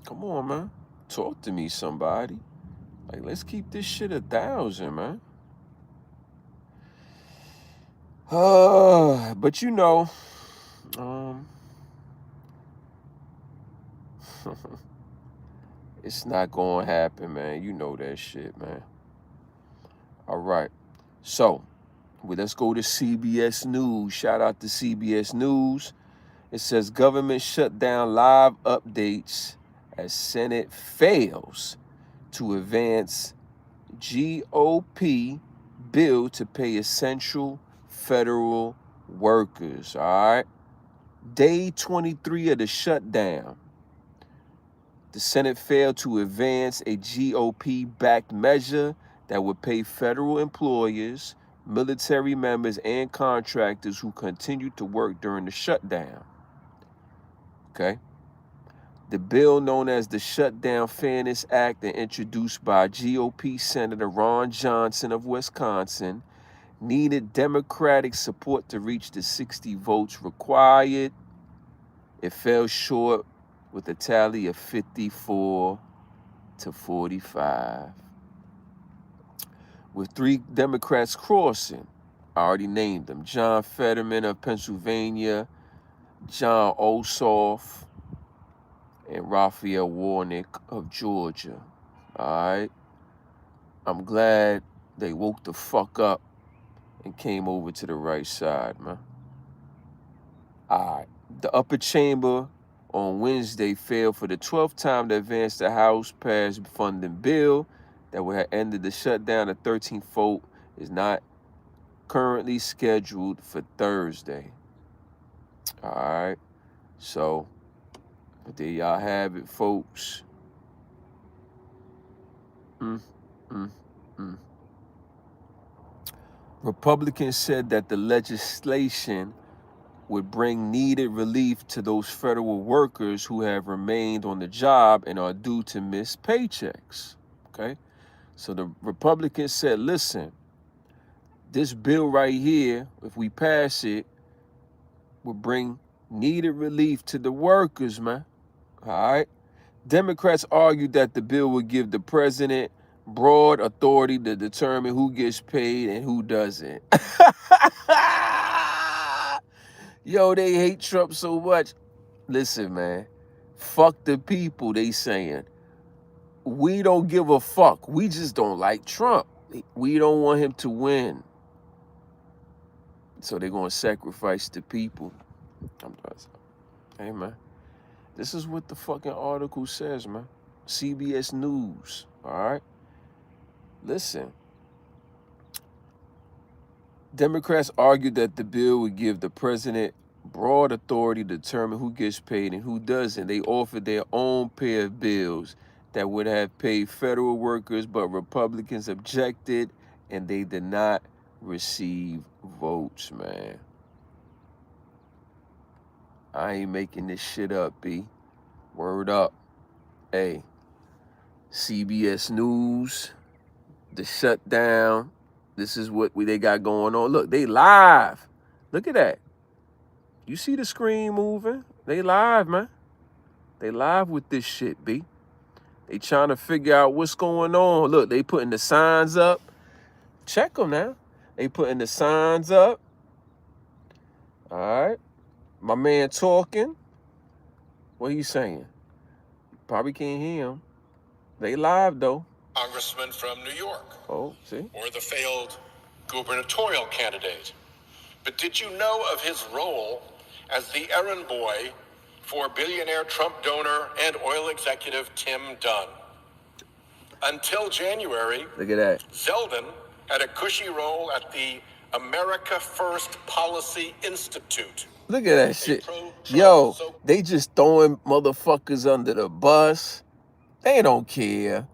Come on, man. Talk to me, somebody. Like, let's keep this shit 1,000, man. But you know, it's not gonna happen, man. You know that shit, man. All right. So, let's go to CBS News. Shout out to CBS News. It says government shutdown live updates as Senate fails to advance GOP bill to pay essential federal workers. All right. Day 23 of the shutdown. The Senate failed to advance a GOP-backed measure that would pay federal employers, military members, and contractors who continued to work during the shutdown. Okay? The bill, known as the Shutdown Fairness Act and introduced by GOP Senator Ron Johnson of Wisconsin, needed Democratic support to reach the 60 votes required. It fell short with a tally of 54 to 45. With 3 Democrats crossing, I already named them: John Fetterman of Pennsylvania, John Ossoff, and Raphael Warnock of Georgia. All right? I'm glad they woke the fuck up and came over to the right side, man. All right. The upper chamber on Wednesday failed for the 12th time to advance the House passed funding bill that would have ended the shutdown. The 13th vote is not currently scheduled for Thursday. All right. So, there y'all have it, folks. Republicans said that the legislation would bring needed relief to those federal workers who have remained on the job and are due to miss paychecks. Okay? So the Republicans said, listen, this bill right here, if we pass it, will bring needed relief to the workers, man. All right? Democrats argued that the bill would give the president broad authority to determine who gets paid and who doesn't. Yo, they hate Trump so much. Listen, man. Fuck the people, they saying. We don't give a fuck. We just don't like Trump. We don't want him to win. So they're going to sacrifice the people. Hey, man. This is what the fucking article says, man. CBS News, all right? Listen. Democrats argued that the bill would give the president broad authority to determine who gets paid and who doesn't. They offered their own pair of bills that would have paid federal workers, but Republicans objected and they did not receive votes, man. I ain't making this shit up, B. Word up. Hey, CBS News, the shutdown. This is what they got going on. Look, they live. Look at that. You see the screen moving? They live, man. They live with this shit, B. They trying to figure out what's going on. Look, they putting the signs up. Check them now. They putting the signs up. All right. My man talking. What he saying? Probably can't hear him. They live, though. Congressman from New York. Oh, see? Or the failed gubernatorial candidate. But did you know of his role as the errand boy for billionaire Trump donor and oil executive Tim Dunn? Until January, Look at that. Zeldin had a cushy role at the America First Policy Institute. Look at that shit. Yo, they just throwing motherfuckers under the bus. They don't care.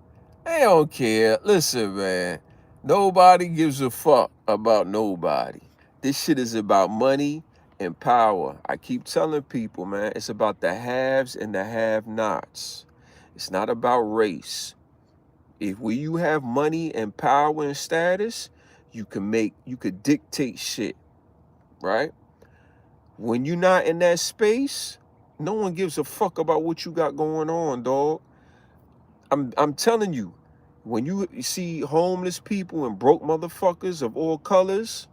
They don't care. Listen, man. Nobody gives a fuck about nobody. This shit is about money and power. I keep telling people, man, it's about the haves and the have-nots. It's not about race. If when you have money and power and status, you could dictate shit, right? When you're not in that space, no one gives a fuck about what you got going on, dog. I'm telling you, when you see homeless people and broke motherfuckers of all colors,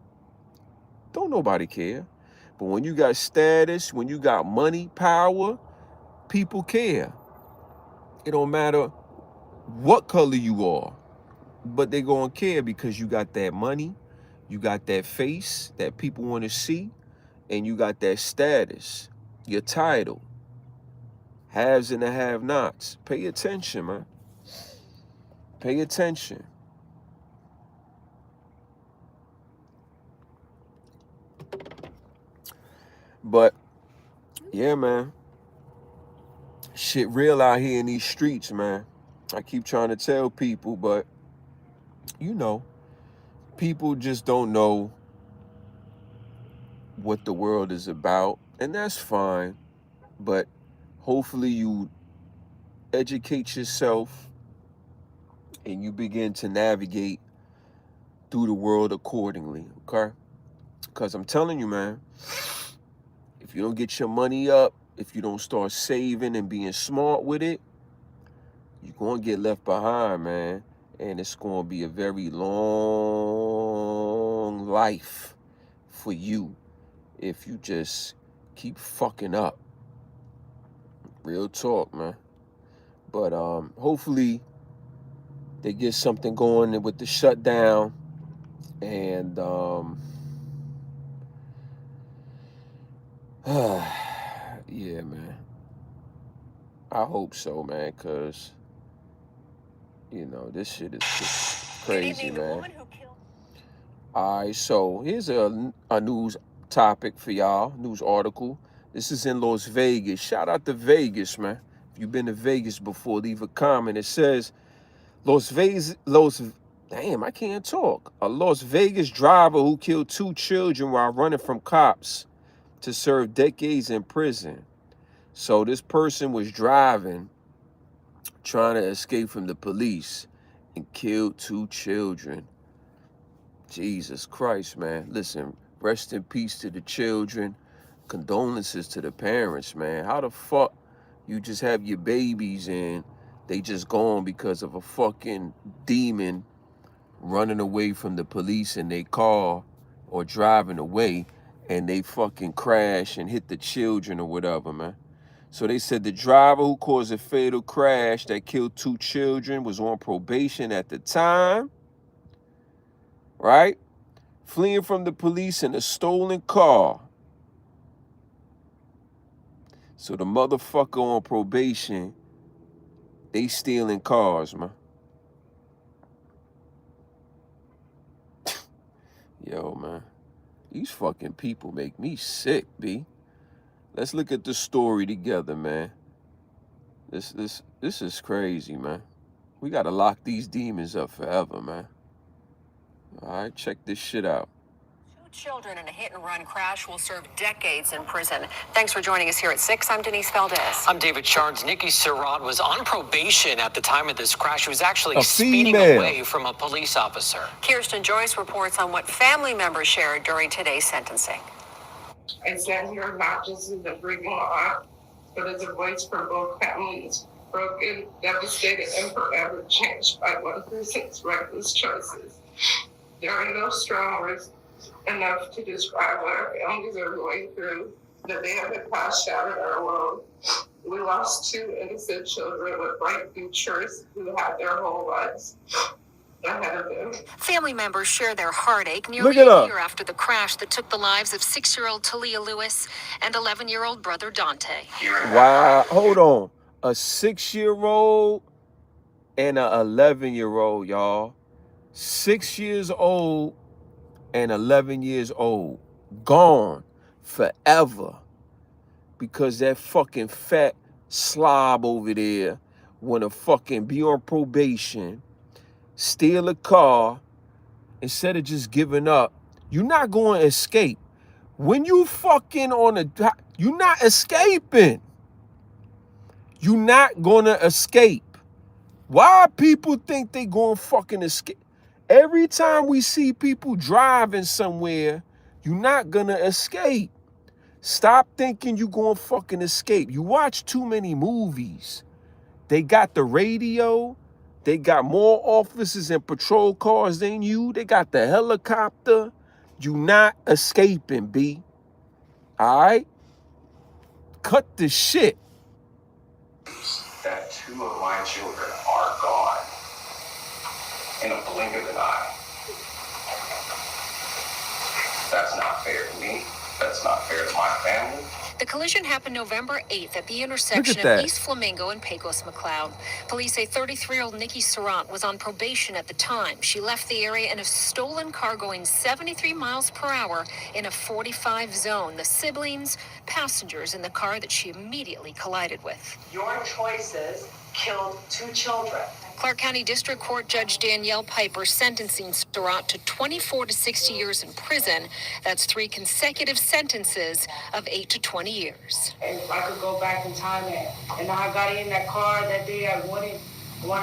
don't nobody care. But when you got status, when you got money, power, people care. It don't matter what color you are, but they gonna care because you got that money, you got that face that people want to see, and you got that status, your title. Haves and the have-nots. Pay attention, man. Pay attention. But yeah, man. Shit real out here in these streets, man. I keep trying to tell people, but you know, people just don't know what the world is about, and that's fine. But hopefully you educate yourself and you begin to navigate through the world accordingly, okay? Because I'm telling you, man, if you don't get your money up, if you don't start saving and being smart with it, you're going to get left behind, man. And it's going to be a very long life for you if you just keep fucking up. Real talk, man. But hopefully they get something going with the shutdown. And yeah, man. I hope so, man, because, you know, this shit is crazy, man. All right, so here's a news topic for y'all, news article. This is in Las Vegas. Shout out to Vegas, man. If you've been to Vegas before, leave a comment. It says, damn, I can't talk. A Las Vegas driver who killed 2 children while running from cops to serve decades in prison. So this person was driving, trying to escape from the police, and killed 2 children. Jesus Christ, man. Listen, rest in peace to the children. Condolences to the parents, man. How the fuck you just have your babies and they just gone because of a fucking demon running away from the police in their car or driving away, and they fucking crash and hit the children or whatever, man. So they said the driver who caused a fatal crash that killed 2 children was on probation at the time, right? Fleeing from the police in a stolen car. So the motherfucker on probation, they stealing cars, man. Yo, man. These fucking people make me sick, B. Let's look at the story together, man. This is crazy, man. We gotta lock these demons up forever, man. All right, check this shit out. 2 children in a hit-and-run crash will serve decades in prison. Thanks for joining us here at 6. I'm Denise Valdez. I'm David Shards. Nikki Surratt was on probation at the time of this crash. She was actually speeding away from a police officer. Kirsten Joyce reports on what family members shared during today's sentencing. I stand here not just as a grieving aunt, but as a voice for both families, broken, devastated, and forever changed by one person's reckless choices. There are no strong words enough to describe what our families are going through. The day of the crash shattered our world. We lost 2 innocent children with bright futures who had their whole lives ahead of them. Family members share their heartache nearly a year after the crash that took the lives of 6-year-old Talia Lewis and 11-year-old brother Dante. Wow, hold on. A 6-year-old and a 11-year-old, y'all. 6 years old and 11 years old. Gone forever. Because that fucking fat slob over there wanna fucking be on probation, steal a car, instead of just giving up. You're not going to escape. When you fucking you're not escaping. You're not going to escape. Why people think they going to fucking escape? Every time we see people driving somewhere, you're not going to escape. Stop thinking you're going to fucking escape. You watch too many movies. They got the radio. They got more officers and patrol cars than you. They got the helicopter. You not escaping, B. All right? Cut the shit. That 2 of my children are gone in a blink of an eye. That's not fair to me. That's not fair to my family. The collision happened November 8th at the intersection of East Flamingo and Pecos McLeod. Police say 33-year-old Nikki Surratt was on probation at the time. She left the area in a stolen car going 73 miles per hour in a 45 zone. The siblings, passengers in the car that she immediately collided with. Your choices killed 2 children. Clark County District Court Judge Danielle Piper sentencing Surratt to 24 to 60 years in prison. That's 3 consecutive sentences of 8 to 20 years. If I could go back in time and I got in that car that day, I want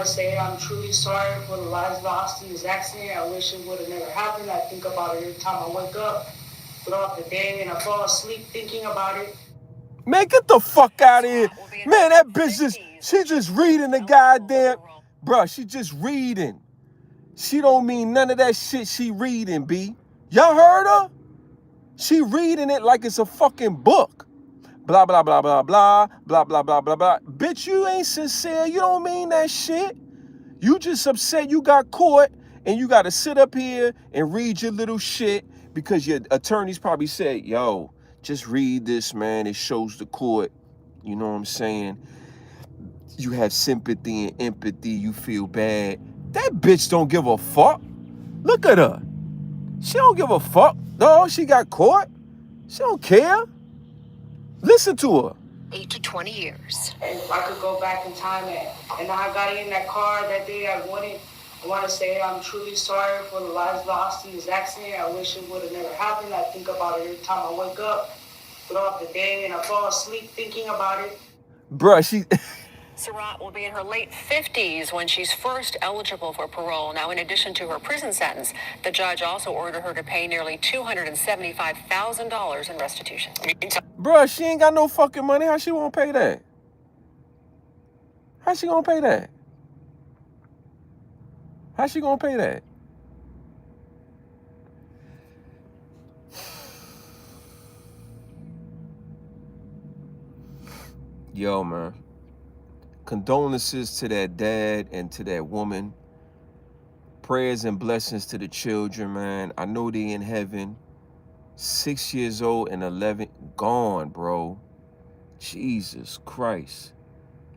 to say I'm truly sorry for the lives lost in this accident. I wish it would have never happened. I think about it every time I wake up throughout the day and I fall asleep thinking about it. Man, get the fuck out of here. Man, that bitch she just reading the goddamn... Bruh, she just reading. She don't mean none of that shit she reading, B. Y'all heard her? She reading it like it's a fucking book. Blah, blah, blah, blah, blah, blah, blah, blah, blah, blah. Bitch, you ain't sincere. You don't mean that shit. You just upset you got caught and you got to sit up here and read your little shit because your attorneys probably said, yo, just read this, man. It shows the court. You know what I'm saying? You have sympathy and empathy. You feel bad. That bitch don't give a fuck. Look at her. She don't give a fuck. No, she got caught. She don't care. Listen to her. 8 to 20 years. And if I could go back in time and I got in that car that day, I want to say I'm truly sorry for the lives lost in this accident. I wish it would have never happened. I think about it every time I wake up throughout the day and I fall asleep thinking about it. Bruh, she... Surratt will be in her late 50s when she's first eligible for parole. Now, in addition to her prison sentence, the judge also ordered her to pay nearly $275,000 in restitution. Bruh, she ain't got no fucking money. How she won't pay that? How she gonna pay that? How she gonna pay that? Yo, man. Condolences to that dad and to that woman. Prayers and blessings to the children, man. I know they in heaven. 6 years old and 11 gone, bro. Jesus Christ.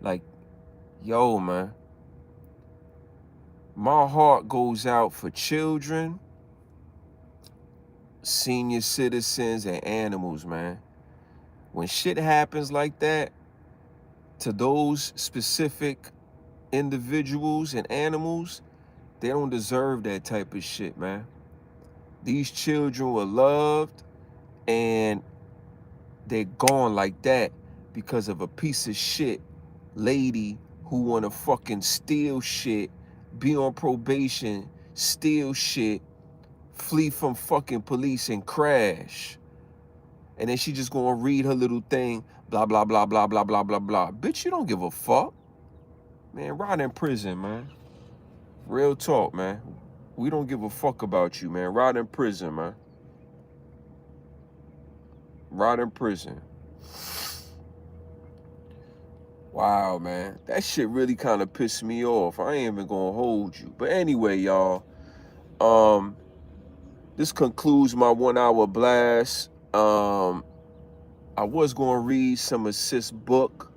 Like, yo, man. My heart goes out for children, senior citizens, and animals, man. When shit happens like that, to those specific individuals and animals, they don't deserve that type of shit, man. These children were loved and they're gone like that because of a piece of shit lady who wanna fucking steal shit, be on probation, steal shit, flee from fucking police and crash. And then she just gonna read her little thing, blah, blah, blah, blah, blah, blah, blah, blah. Bitch, you don't give a fuck. Man, rot in prison, man. Real talk, man. We don't give a fuck about you, man. Rot in prison, man. Rot in prison. Wow, man. That shit really kind of pissed me off. I ain't even gonna hold you. But anyway, y'all. This concludes my 1 hour blast. I was going to read some assist book,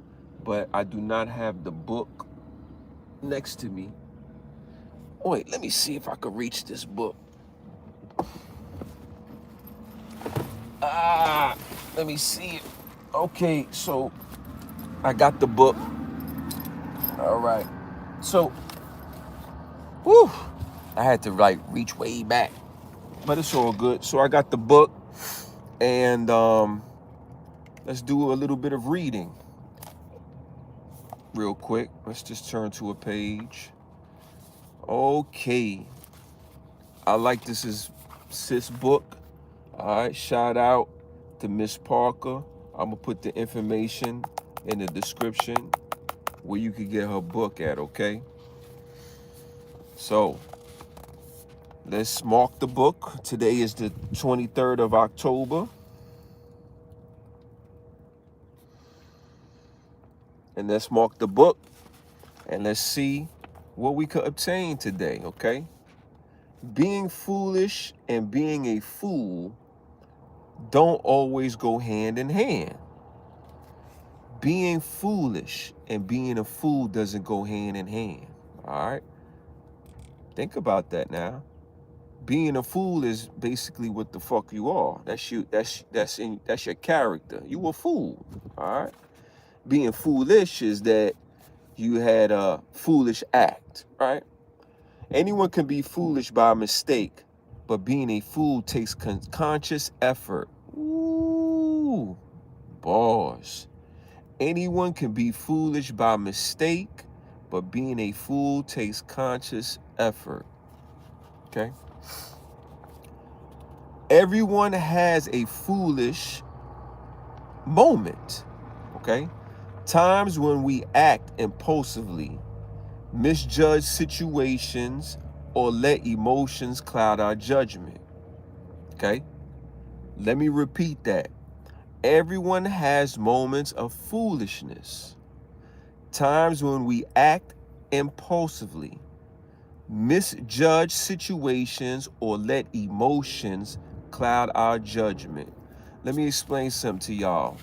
but I do not have the book next to me. Wait, let me see if I can reach this book. Let me see it. Okay, so I got the book. All right. So, whew, I had to like reach way back, but it's all good. So I got the book, and let's do a little bit of reading real quick. Let's just turn to a page. Okay. I like this is sis book. All right. Shout out to Miss Parker. I'm gonna put the information in the description where you could get her book at, okay? So let's mark the book. Today is the 23rd of October. And let's mark the book and let's see what we could obtain today, okay? Being foolish and being a fool don't always go hand in hand. Being foolish and being a fool doesn't go hand in hand, all right? Think about that now. Being a fool is basically what the fuck you are. That's you. That's your character. You a fool, all right? Being foolish is that you had a foolish act, right? Anyone can be foolish by mistake, but being a fool takes conscious effort. Ooh, bars. Anyone can be foolish by mistake, but being a fool takes conscious effort. Okay? Everyone has a foolish moment. Okay? Times when we act impulsively, misjudge situations, or let emotions cloud our judgment. Okay? Let me repeat that. Everyone has moments of foolishness. Times when we act impulsively, misjudge situations, or let emotions cloud our judgment. Let me explain something to y'all.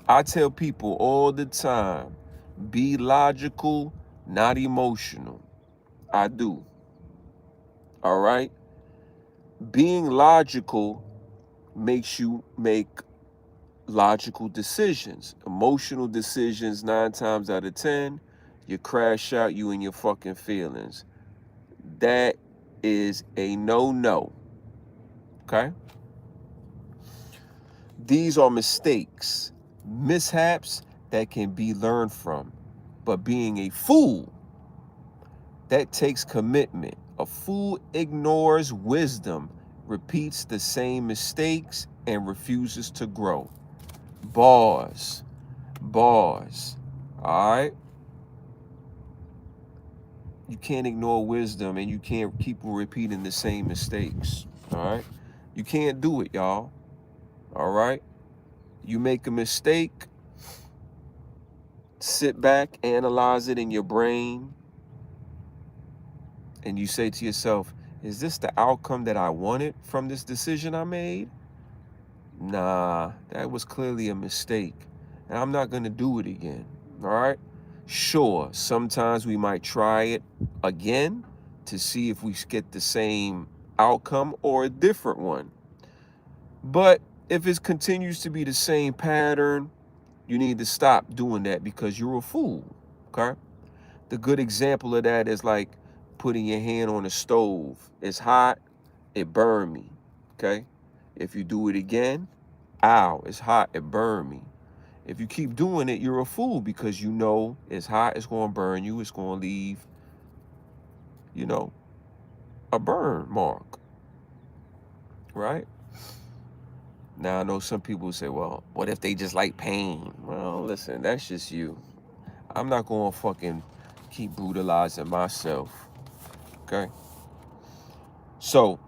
I tell people all the time, be logical, not emotional. I do. All right? Being logical makes you make logical decisions. Emotional decisions, 9 times out of 10, you crash out, you and your fucking feelings. That is a no-no. Okay? These are mistakes, mishaps that can be learned from. But being a fool, that takes commitment. A fool ignores wisdom, repeats the same mistakes, and refuses to grow. Bars. Bars. All right? You can't ignore wisdom, and you can't keep repeating the same mistakes. All right? You can't do it, y'all. All right? You make a mistake, sit back, analyze it in your brain, and you say to yourself, is this the outcome that I wanted from this decision I made? Nah, that was clearly a mistake, and I'm not going to do it again. All right? Sure, sometimes we might try it again to see if we get the same outcome or a different one. But if it continues to be the same pattern, you need to stop doing that because you're a fool, okay? The good example of that is like putting your hand on a stove. It's hot, it burned me, okay? If you do it again, ow, it's hot, it burned me. If you keep doing it, you're a fool because you know it's hot, it's going to burn you, it's going to leave, you know, a burn mark, right? Now, I know some people say, well, what if they just like pain? Well, listen, that's just you. I'm not going to fucking keep brutalizing myself, okay? So,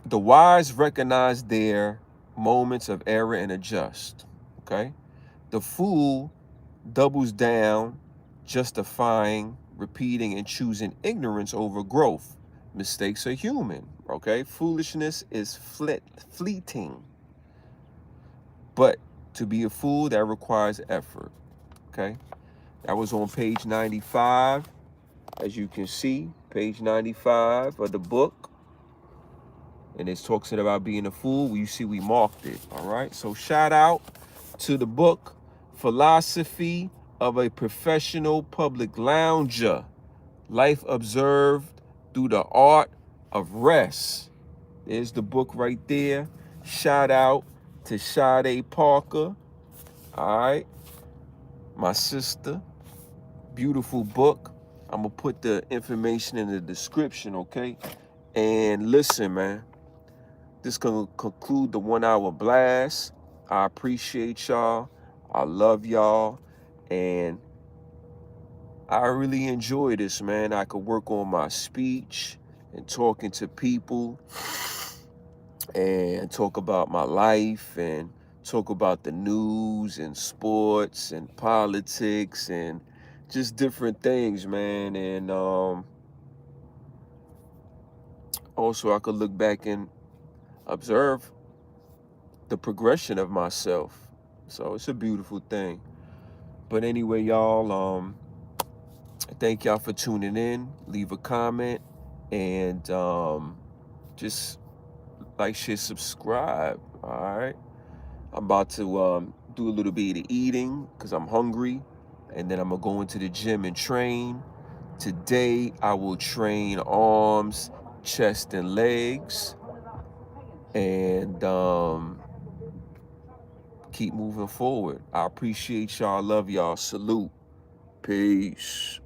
the wise recognize their moments of error and adjust, okay? The fool doubles down, justifying, repeating, and choosing ignorance over growth. Mistakes are human, okay? Foolishness is fleeting. But to be a fool, that requires effort, okay? That was on page 95. As you can see, page 95 of the book. and it talks about being a fool. You see, we marked it. All right. So shout out to the book Philosophy of a Professional Public Lounger, Life Observed Through the Art of Rest. There's the book right there. Shout out to Sade Parker. All right. My sister. Beautiful book. I'm going to put the information in the description, okay? And listen, man. This can conclude the 1 hour blast. I appreciate y'all. I love y'all. And I really enjoy this, man. I could work on my speech and talking to people and talk about my life and talk about the news and sports and politics and just different things, man. And also I could look back and observe the progression of myself. So it's a beautiful thing. But anyway, y'all, thank y'all for tuning in. Leave a comment and just like, share, subscribe. All right. I'm about to do a little bit of eating because I'm hungry. And then I'm going to go into the gym and train. Today, I will train arms, chest, and legs. And keep moving forward. I appreciate y'all. Love y'all. Salute. Peace.